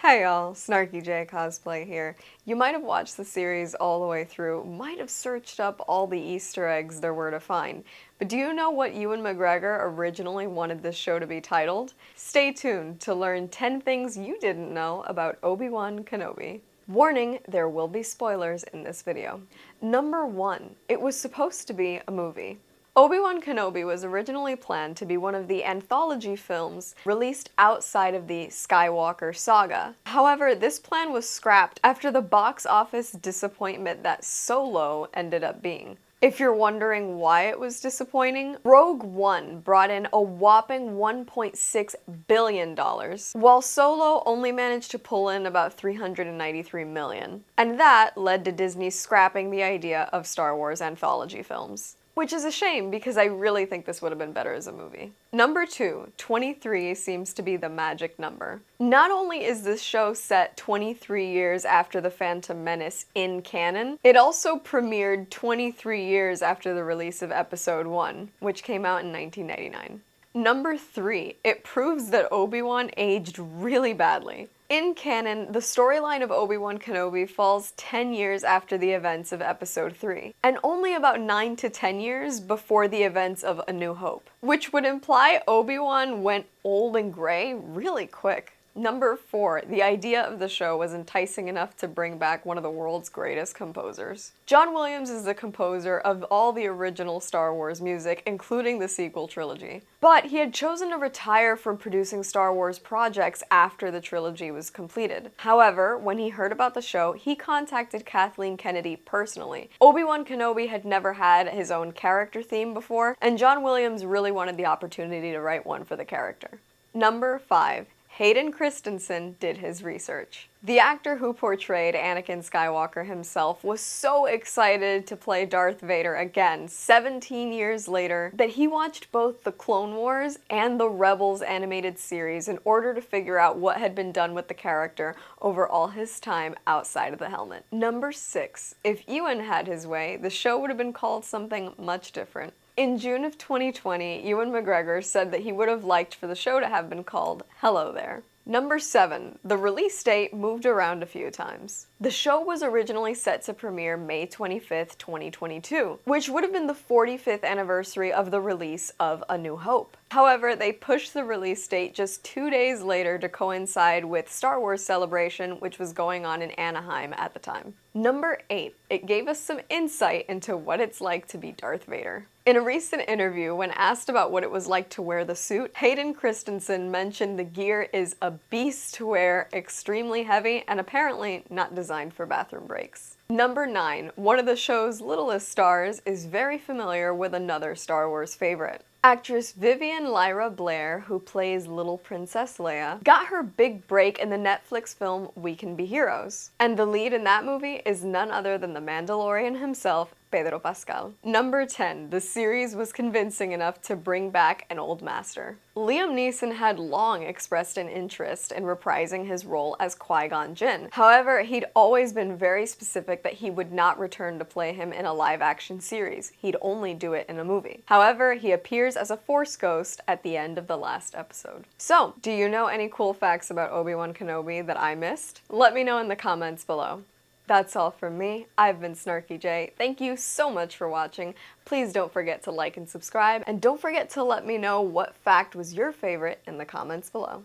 Hey y'all, Snarky J Cosplay here. You might have watched the series all the way through, might have searched up all the Easter eggs there were to find, but do you know what Ewan McGregor originally wanted this show to be titled? Stay tuned to learn 10 things you didn't know about Obi-Wan Kenobi. Warning, there will be spoilers in this video. Number 1, it was supposed to be a movie. Obi-Wan Kenobi was originally planned to be one of the anthology films released outside of the Skywalker saga. However, this plan was scrapped after the box office disappointment that Solo ended up being. If you're wondering why it was disappointing, Rogue One brought in a whopping $1.6 billion, while Solo only managed to pull in about $393 million. And that led to Disney scrapping the idea of Star Wars anthology films. Which is a shame, because I really think this would have been better as a movie. Number 2, 23 seems to be the magic number. Not only is this show set 23 years after The Phantom Menace in canon, it also premiered 23 years after the release of Episode 1, which came out in 1999. Number 3, it proves that Obi-Wan aged really badly. In canon, the storyline of Obi-Wan Kenobi falls 10 years after the events of Episode 3, and only about 9 to 10 years before the events of A New Hope, which would imply Obi-Wan went old and gray really quick. Number 4, the idea of the show was enticing enough to bring back one of the world's greatest composers. John Williams is the composer of all the original Star Wars music, including the sequel trilogy. But he had chosen to retire from producing Star Wars projects after the trilogy was completed. However, when he heard about the show, he contacted Kathleen Kennedy personally. Obi-Wan Kenobi had never had his own character theme before, and John Williams really wanted the opportunity to write one for the character. Number 5. Hayden Christensen did his research. The actor who portrayed Anakin Skywalker himself was so excited to play Darth Vader again 17 years later that he watched both the Clone Wars and the Rebels animated series in order to figure out what had been done with the character over all his time outside of the helmet. Number 6. If Ewan had his way, the show would have been called something much different. In June of 2020, Ewan McGregor said that he would have liked for the show to have been called Hello There. Number 7. The release date moved around a few times. The show was originally set to premiere May 25th, 2022, which would have been the 45th anniversary of the release of A New Hope. However, they pushed the release date just 2 days later to coincide with Star Wars Celebration, which was going on in Anaheim at the time. Number 8. It gave us some insight into what it's like to be Darth Vader. In a recent interview, when asked about what it was like to wear the suit, Hayden Christensen mentioned the gear is a beast to wear, extremely heavy, and apparently not designed for bathroom breaks. Number 9. One of the show's littlest stars is very familiar with another Star Wars favorite. Actress Vivian Lyra Blair, who plays Little Princess Leia, got her big break in the Netflix film We Can Be Heroes. And the lead in that movie is none other than the Mandalorian himself, Pedro Pascal. Number 10. The series was convincing enough to bring back an old master. Liam Neeson had long expressed an interest in reprising his role as Qui-Gon Jinn. However, he'd always been very specific that he would not return to play him in a live-action series. He'd only do it in a movie. However, he appears as a Force ghost at the end of the last episode. So, do you know any cool facts about Obi-Wan Kenobi that I missed? Let me know in the comments below. That's all from me. I've been Snarky J. Thank you so much for watching. Please don't forget to like and subscribe, and don't forget to let me know what fact was your favorite in the comments below.